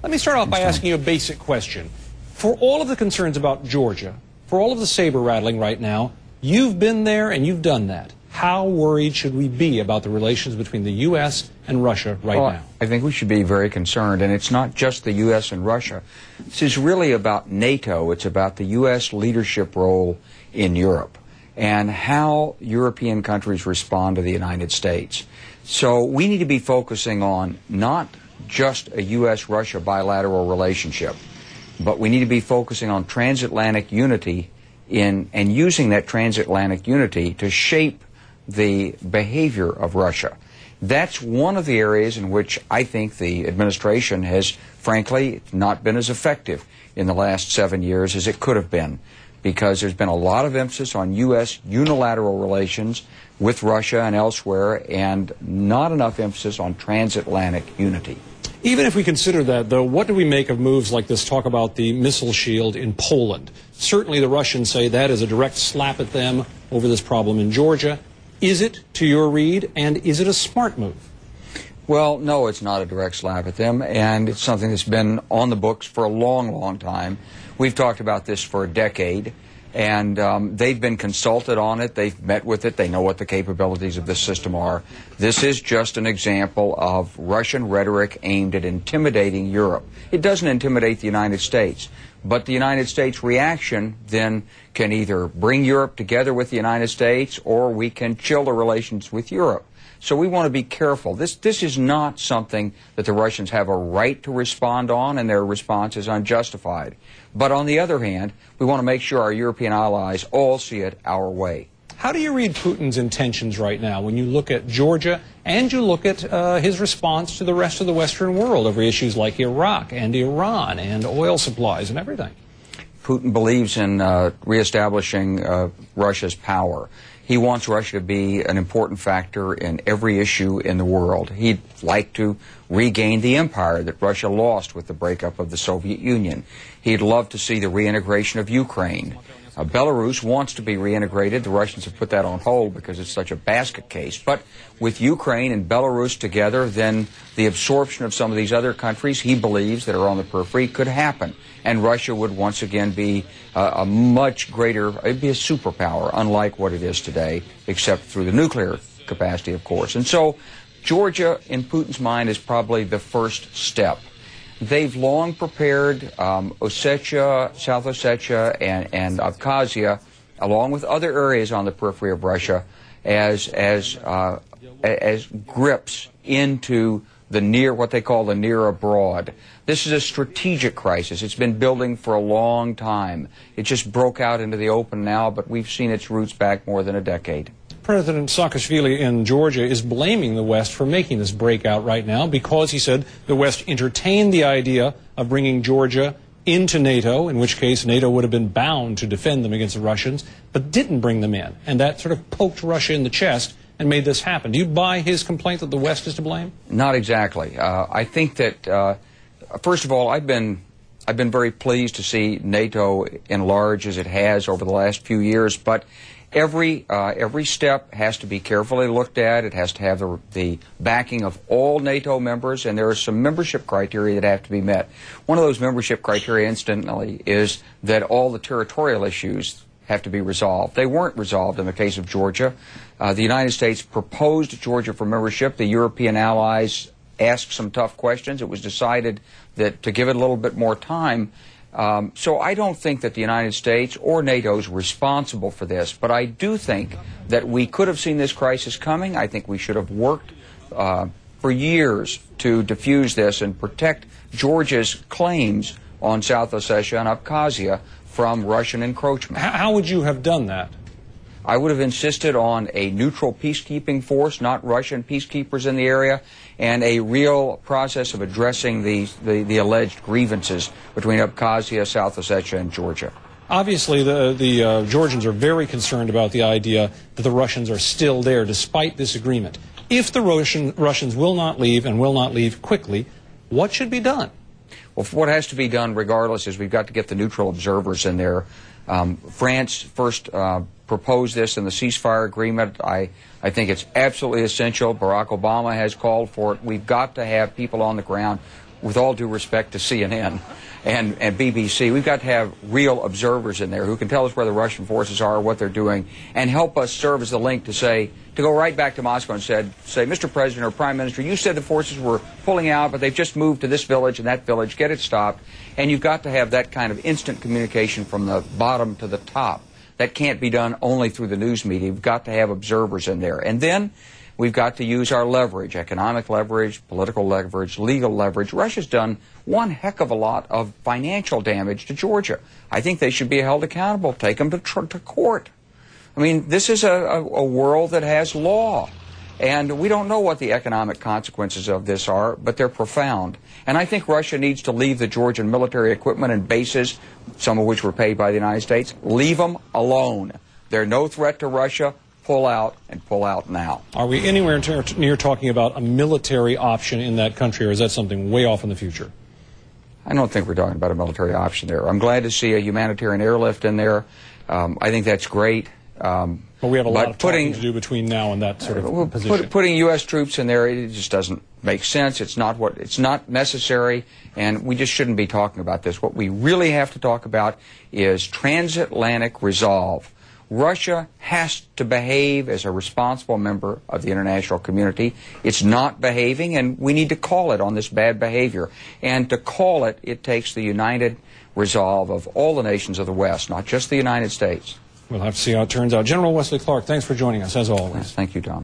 Let me start off by asking you a basic question. For all of the concerns about Georgia, for all of the saber rattling right now, you've been there and you've done that. How worried should we be about the relations between the U.S. and Russia right now? I think we should be very concerned, and it's not just the U.S. and Russia. This is really about NATO. It's about the U.S. leadership role in Europe and how European countries respond to the United States. So we need to be focusing on not just a U.S.-Russia bilateral relationship, but we need to be focusing on transatlantic unity and using that transatlantic unity to shape the behavior of Russia. That's one of the areas in which I think the administration has, frankly, not been as effective in the last 7 years as it could have been, because there's been a lot of emphasis on U.S. unilateral relations with Russia and elsewhere, and not enough emphasis on transatlantic unity. Even if we consider that, though, what do we make of moves like this talk about the missile shield in Poland? Certainly the Russians say that is a direct slap at them over this problem in Georgia. Is it, to your read, and is it a smart move? Well, no, it's not a direct slap at them, and it's something that's been on the books for a long, long time. We've talked about this for a decade, and they've been consulted on it. They've met with it. They know what the capabilities of this system are. This is just an example of Russian rhetoric aimed at intimidating Europe. It doesn't intimidate the United States, but the United States reaction then can either bring Europe together with the United States, or we can chill the relations with Europe. So we want to be careful. This is not something that the Russians have a right to respond on, and their response is unjustified. But on the other hand, we want to make sure our European allies all see it our way. How do you read Putin's intentions right now when you look at Georgia and you look at his response to the rest of the Western world over issues like Iraq and Iran and oil supplies and everything? Putin believes in reestablishing Russia's power. He wants Russia to be an important factor in every issue in the world. He'd like to regain the empire that Russia lost with the breakup of the Soviet Union. He'd love to see the reintegration of Ukraine. Belarus wants to be reintegrated. The Russians have put that on hold because it's such a basket case. But with Ukraine and Belarus together, then the absorption of some of these other countries, he believes, that are on the periphery could happen. And Russia would once again be a much greater, it'd be a superpower, unlike what it is today, except through the nuclear capacity, of course. And so Georgia, in Putin's mind, is probably the first step. They've long prepared Ossetia, South Ossetia, and Abkhazia, along with other areas on the periphery of Russia, as grips into the what they call the near abroad. This is a strategic crisis. It's been building for a long time. It just broke out into the open now, but we've seen its roots back more than a decade. President Saakashvili in Georgia is blaming the West for making this breakout right now because he said the West entertained the idea of bringing Georgia into NATO, in which case NATO would have been bound to defend them against the Russians, but didn't bring them in. And that sort of poked Russia in the chest and made this happen. Do you buy his complaint that the West is to blame? Not exactly. I think that, first of all, I've been very pleased to see NATO enlarge as it has over the last few years, but every step has to be carefully looked at. It has to have the backing of all NATO members, and there are some membership criteria that have to be met. One of those membership criteria, incidentally, is that all the territorial issues have to be resolved. They weren't resolved in the case of Georgia. The United States proposed Georgia for membership. The European allies asked some tough questions. It was decided that to give it a little bit more time. So I don't think that the United States or NATO is responsible for this, but I do think that we could have seen this crisis coming. I think we should have worked for years to diffuse this and protect Georgia's claims on South Ossetia and Abkhazia from Russian encroachment. How would you have done that? I would have insisted on a neutral peacekeeping force, not Russian peacekeepers in the area, and a real process of addressing the alleged grievances between Abkhazia, South Ossetia, and Georgia. Obviously, the Georgians are very concerned about the idea that the Russians are still there despite this agreement. If the Russians will not leave and will not leave quickly, what should be done? Well, what has to be done regardless is we've got to get the neutral observers in there. France first proposed this in the ceasefire agreement. I think it's absolutely essential. Barack Obama has called for it. We've got to have people on the ground with all due respect to CNN and BBC, we've got to have real observers in there who can tell us where the Russian forces are, what they're doing, and help us serve as the link to go right back to Moscow and say, Mr. President or Prime Minister, you said the forces were pulling out, but they've just moved to this village and that village. Get it stopped. And you've got to have that kind of instant communication from the bottom to the top. That can't be done only through the news media. You've got to have observers in there. And then we've got to use our leverage, economic leverage, political leverage, legal leverage. Russia's done one heck of a lot of financial damage to Georgia. I think they should be held accountable. Take them to court. I mean, this is a world that has law. And we don't know what the economic consequences of this are, but they're profound. And I think Russia needs to leave the Georgian military equipment and bases, some of which were paid by the United States. Leave them alone. They're no threat to Russia. Pull out, and pull out now. Are we anywhere near talking about a military option in that country, or is that something way off in the future? I don't think we're talking about a military option there. I'm glad to see a humanitarian airlift in there. I think that's great. But we have a lot of talking to do between now and that sort of position. Putting U.S. troops in there, it just doesn't make sense. It's not necessary, and we just shouldn't be talking about this. What we really have to talk about is transatlantic resolve. Russia has to behave as a responsible member of the international community. It's not behaving, and we need to call it on this bad behavior. And to call it, it takes the united resolve of all the nations of the West, not just the United States. We'll have to see how it turns out. General Wesley Clark, thanks for joining us, as always. Yes, thank you, Tom.